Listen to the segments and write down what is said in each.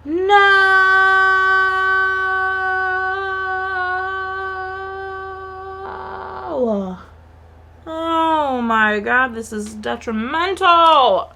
No! Oh my god, this is detrimental!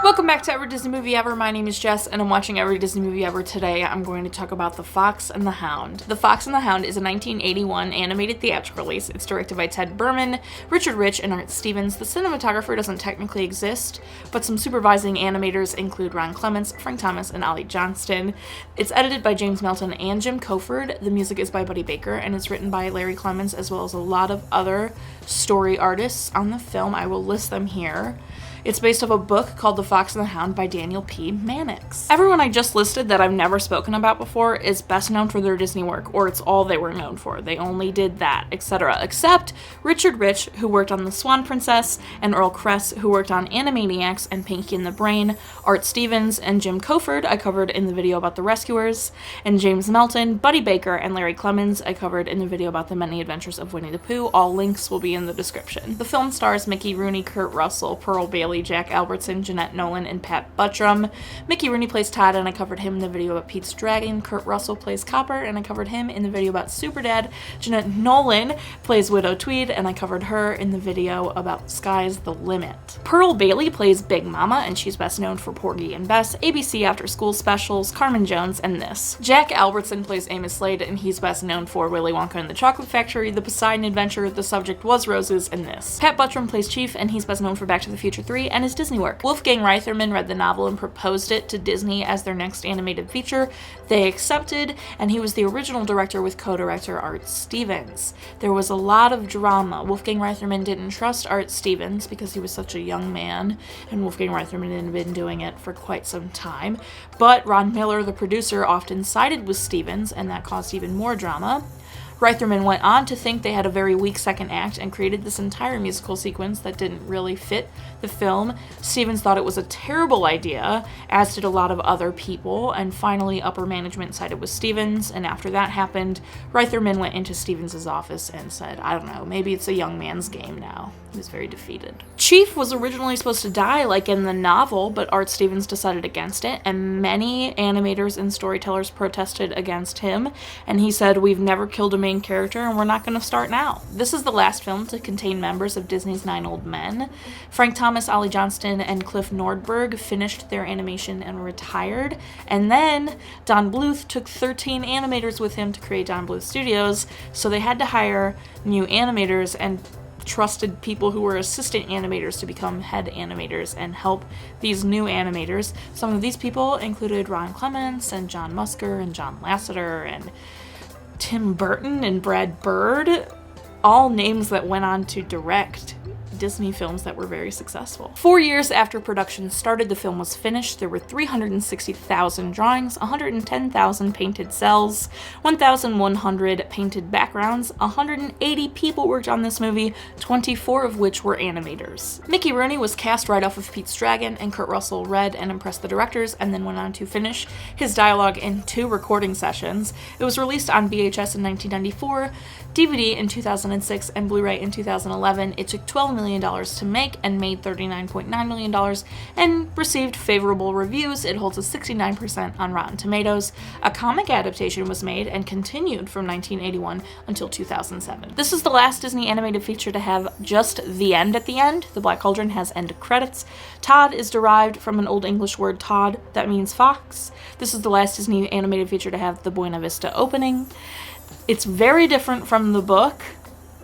Welcome back to Every Disney Movie Ever. My name is Jess, and I'm watching Every Disney Movie Ever. Today, I'm going to talk about The Fox and the Hound. The Fox and the Hound is a 1981 animated theatrical release. It's directed by Ted Burman, Richard Rich, and Art Stevens. The cinematographer doesn't technically exist, but some supervising animators include Ron Clements, Frank Thomas, and Ollie Johnston. It's edited by James Melton and Jim Koford. The music is by Buddy Baker, and it's written by Larry Clements, as well as a lot of other story artists on the film. I will list them here. It's based off a book called The Fox and the Hound by Daniel P. Mannix. Everyone I just listed that I've never spoken about before is best known for their Disney work, or it's all they were known for. They only did that, etc. Except Richard Rich, who worked on The Swan Princess, and Earl Kress, who worked on Animaniacs and Pinky and the Brain, Art Stevens, and Jim Koford, I covered in the video about The Rescuers, and James Melton, Buddy Baker, and Larry Clements, I covered in the video about The Many Adventures of Winnie the Pooh. All links will be in the description. The film stars Mickey Rooney, Kurt Russell, Pearl Bailey, Jack Albertson, Jeanette Nolan, and Pat Buttram. Mickey Rooney plays Todd, and I covered him in the video about Pete's Dragon. Kurt Russell plays Copper, and I covered him in the video about Superdad. Jeanette Nolan plays Widow Tweed, and I covered her in the video about Sky's the Limit. Pearl Bailey plays Big Mama, and she's best known for Porgy and Bess, ABC After School Specials, Carmen Jones, and this. Jack Albertson plays Amos Slade, and he's best known for Willy Wonka and the Chocolate Factory, The Poseidon Adventure, The Subject Was Roses, and this. Pat Buttram plays Chief, and he's best known for Back to the Future 3 and his Disney work. Wolfgang Reitherman read the novel and proposed it to Disney as their next animated feature. They accepted, and he was the original director with co-director Art Stevens. There was a lot of drama. Wolfgang Reitherman didn't trust Art Stevens because he was such a young man, and Wolfgang Reitherman had been doing it for quite some time. But Ron Miller, the producer, often sided with Stevens, and that caused even more drama. Reitherman went on to think they had a very weak second act and created this entire musical sequence that didn't really fit the film. Stevens thought it was a terrible idea, as did a lot of other people, and finally upper management sided with Stevens, and after that happened, Reitherman went into Stevens' office and said, I don't know, maybe it's a young man's game now. He was very defeated. Chief was originally supposed to die like in the novel, but Art Stevens decided against it, and many animators and storytellers protested against him, and he said, we've never killed a main character, and we're not going to start now. This is the last film to contain members of Disney's 9 Old Men. Frank Thomas, Ollie Johnston, and Cliff Nordberg finished their animation and retired, and then Don Bluth took 13 animators with him to create Don Bluth Studios, so they had to hire new animators and trusted people who were assistant animators to become head animators and help these new animators. Some of these people included Ron Clements and John Musker and John Lasseter and Tim Burton and Brad Bird, all names that went on to direct Disney films that were very successful. 4 years after production started, the film was finished. There were 360,000 drawings, 110,000 painted cells, 1,100 painted backgrounds, 180 people worked on this movie, 24 of which were animators. Mickey Rooney was cast right off of Pete's Dragon, and Kurt Russell read and impressed the directors, and then went on to finish his dialogue in 2 recording sessions. It was released on VHS in 1994, DVD in 2006, and Blu-ray in 2011. It took $12 million to make and made $39.9 million and received favorable reviews. It holds a 69% on Rotten Tomatoes. A comic adaptation was made and continued from 1981 until 2007. This is the last Disney animated feature to have just the end at the end. The Black Cauldron has end credits. Todd is derived from an Old English word Tod that means fox. This is the last Disney animated feature to have the Buena Vista opening. It's very different from the book.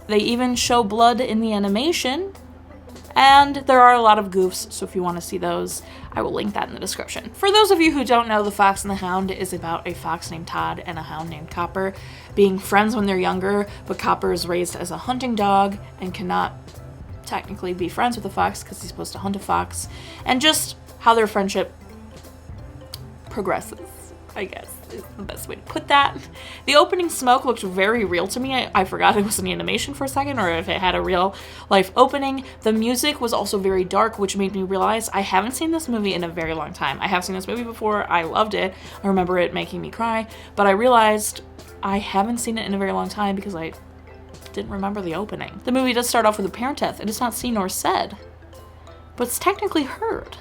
They even show blood in the animation, and there are a lot of goofs, so if you want to see those, I will link that in the description. For those of you who don't know, The Fox and the Hound is about a fox named Todd and a hound named Copper being friends when they're younger, but Copper is raised as a hunting dog and cannot technically be friends with a fox because he's supposed to hunt a fox, and just how their friendship progresses, I guess, is the best way to put that. The opening smoke looked very real to me. I forgot it was an animation for a second, or if it had a real life opening. The music was also very dark, which made me realize I haven't seen this movie in a very long time. I have seen this movie before. I loved it. I remember it making me cry, but I realized I haven't seen it in a very long time because I didn't remember the opening. The movie does start off with a parent death. It is not seen nor said, but it's technically heard.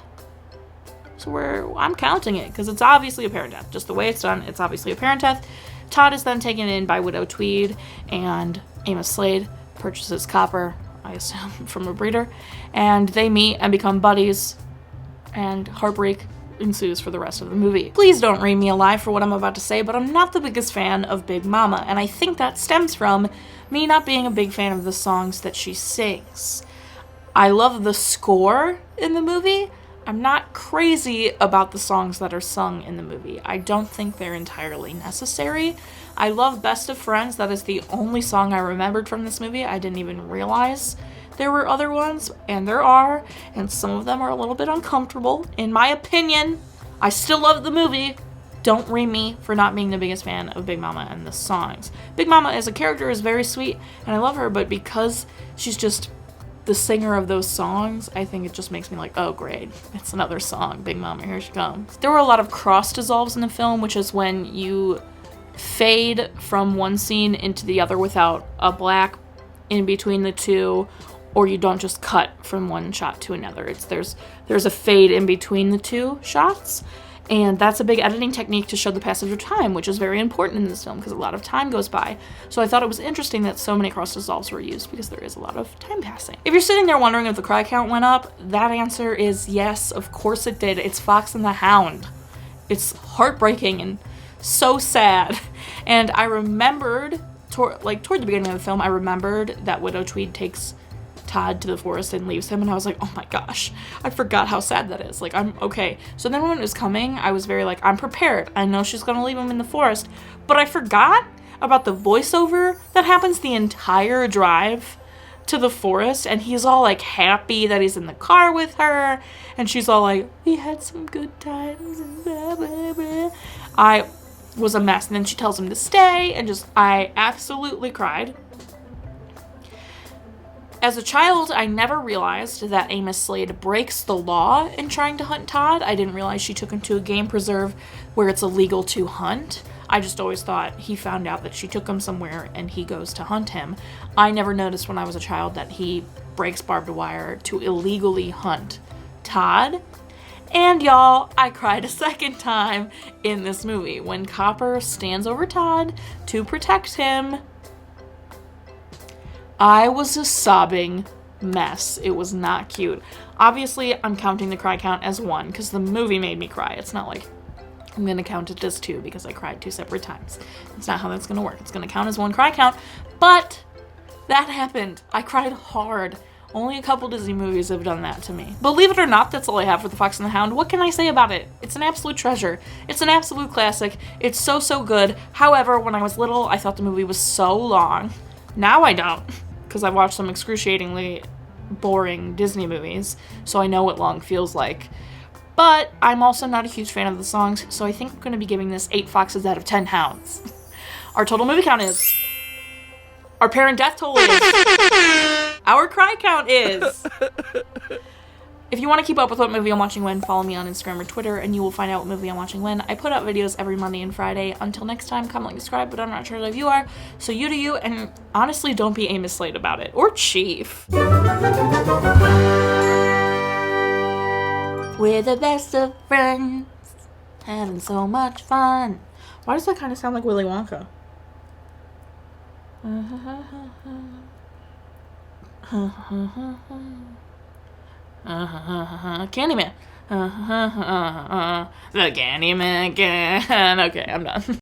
So I'm counting it, because it's obviously a parent death. Just the way it's done, it's obviously a parent death. Todd is then taken in by Widow Tweed, and Amos Slade purchases Copper, I assume, from a breeder, and they meet and become buddies, and heartbreak ensues for the rest of the movie. Please don't read me alive for what I'm about to say, but I'm not the biggest fan of Big Mama, and I think that stems from me not being a big fan of the songs that she sings. I love the score in the movie. I'm not crazy about the songs that are sung in the movie. I don't think they're entirely necessary. I love Best of Friends. That is the only song I remembered from this movie. I didn't even realize there were other ones, and there are, and some of them are a little bit uncomfortable. In my opinion, I still love the movie. Don't ream me for not being the biggest fan of Big Mama and the songs. Big Mama as a character is very sweet, and I love her, but because she's just the singer of those songs, I think it just makes me like, oh great, it's another song, Big Mama, here she comes. There were a lot of cross dissolves in the film, which is when you fade from one scene into the other without a black in between the two, or you don't just cut from one shot to another. There's a fade in between the two shots, and that's a big editing technique to show the passage of time, which is very important in this film because a lot of time goes by. So I thought it was interesting that so many cross dissolves were used because there is a lot of time passing. If you're sitting there wondering if the cry count went up, that answer is yes, of course it did. It's Fox and the Hound. It's heartbreaking and so sad. And I remembered, toward the beginning of the film, I remembered that Widow Tweed takes Todd to the forest and leaves him, and I was like, oh my gosh, I forgot how sad that is. Like, I'm okay. So then when it was coming, I was very like, I'm prepared. I know she's gonna leave him in the forest, but I forgot about the voiceover that happens the entire drive to the forest, and he's all like happy that he's in the car with her, and she's all like, we had some good times and blah blah blah. I was a mess, and then she tells him to stay, and I absolutely cried. As a child, I never realized that Amos Slade breaks the law in trying to hunt Todd. I didn't realize she took him to a game preserve where it's illegal to hunt. I just always thought he found out that she took him somewhere and he goes to hunt him. I never noticed when I was a child that he breaks barbed wire to illegally hunt Todd. And y'all, I cried a second time in this movie when Copper stands over Todd to protect him. I was a sobbing mess. It was not cute. Obviously, I'm counting the cry count as 1 because the movie made me cry. It's not like I'm going to count it as 2 because I cried 2 separate times. That's not how that's going to work. It's going to count as 1 cry count, but that happened. I cried hard. Only a couple Disney movies have done that to me. Believe it or not, that's all I have for The Fox and the Hound. What can I say about it? It's an absolute treasure. It's an absolute classic. It's so, so good. However, when I was little, I thought the movie was so long. Now I don't, because I've watched some excruciatingly boring Disney movies, so I know what long feels like. But I'm also not a huge fan of the songs, so I think I'm going to be giving this 8 foxes out of 10 hounds. Our total movie count is... Our parent death toll is... Our cry count is... If you want to keep up with what movie I'm watching when, follow me on Instagram or Twitter, and you will find out what movie I'm watching when. I put out videos every Monday and Friday. Until next time, comment, like, subscribe, but I'm not sure if you are. So you do you, and honestly, don't be Amos Slade about it. Or Chief. We're the best of friends, having so much fun. Why does that kind of sound like Willy Wonka? Candyman. The Candyman can. Okay, I'm done.